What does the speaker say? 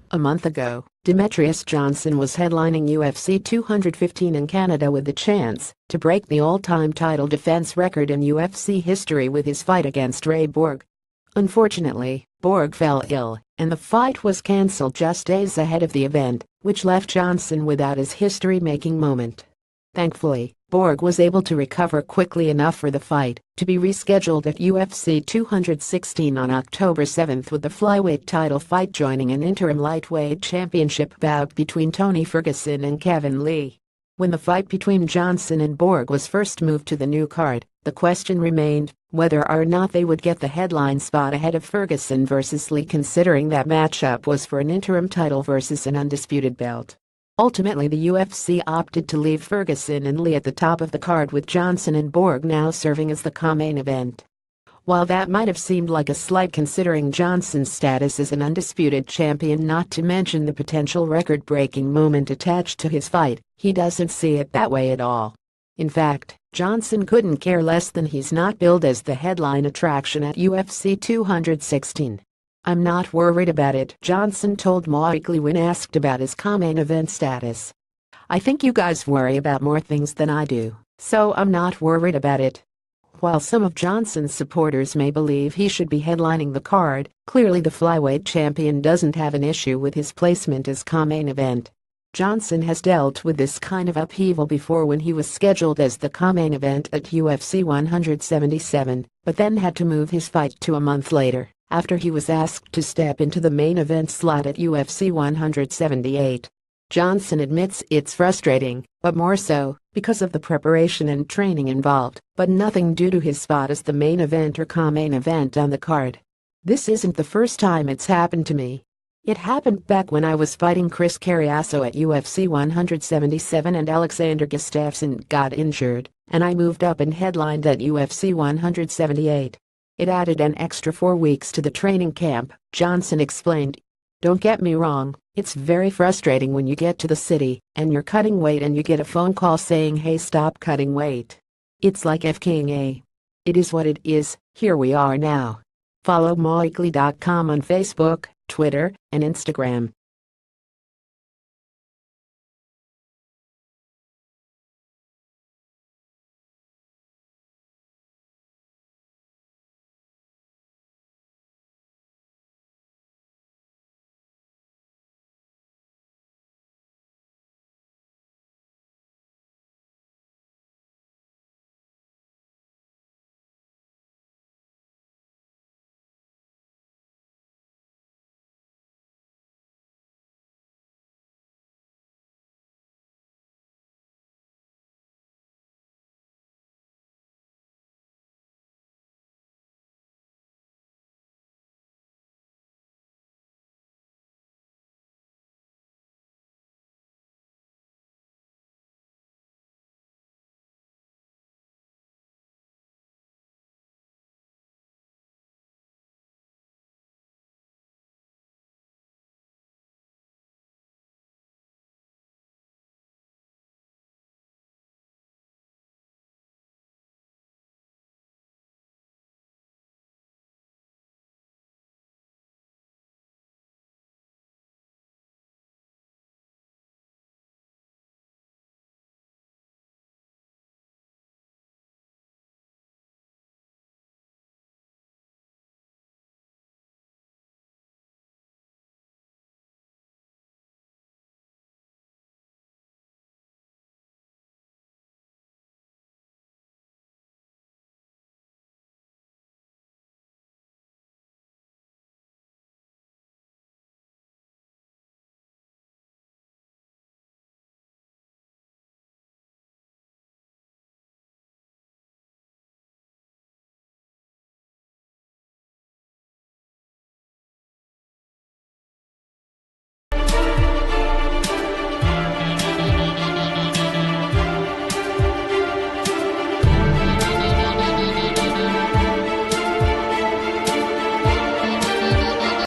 A month ago, Demetrious Johnson was headlining UFC 215 in Canada with the chance to break the all-time title defense record in UFC history with his fight against Ray Borg. Unfortunately, Borg fell ill, and the fight was cancelled just days ahead of the event, which left Johnson without his history-making moment. Thankfully, Borg was able to recover quickly enough for the fight to be rescheduled at UFC 216 on October 7 , with the flyweight title fight joining an interim lightweight championship bout between Tony Ferguson and Kevin Lee. When the fight between Johnson and Borg was first moved to the new card, the question remained whether or not they would get the headline spot ahead of Ferguson versus Lee, considering that matchup was for an interim title versus an undisputed belt. Ultimately, the UFC opted to leave Ferguson and Lee at the top of the card, with Johnson and Borg now serving as the co-main event. While that might have seemed like a slight considering Johnson's status as an undisputed champion, not to mention the potential record-breaking moment attached to his fight, he doesn't see it that way at all. In fact, Johnson couldn't care less than he's not billed as the headline attraction at UFC 216. "I'm not worried about it," Johnson told Mo Weekly when asked about his co-main event status. "I think you guys worry about more things than I do, so I'm not worried about it." While some of Johnson's supporters may believe he should be headlining the card, clearly the flyweight champion doesn't have an issue with his placement as co-main event. Johnson has dealt with this kind of upheaval before when he was scheduled as the co-main event at UFC 177, but then had to move his fight to a month later, after he was asked to step into the main event slot at UFC 178. Johnson admits it's frustrating, but more so because of the preparation and training involved, but nothing due to his spot as the main event or co-main event on the card. "This isn't the first time it's happened to me. It happened back when I was fighting Chris Carriasso at UFC 177 and Alexander Gustafsson got injured, and I moved up and headlined at UFC 178. It added an extra 4 weeks to the training camp," Johnson explained. "Don't get me wrong, it's very frustrating when you get to the city and you're cutting weight and you get a phone call saying, 'Hey, stop cutting weight.' It's like FKing a. It is what it is. Here we are now." Follow moweekly.com on Facebook, Twitter, and Instagram.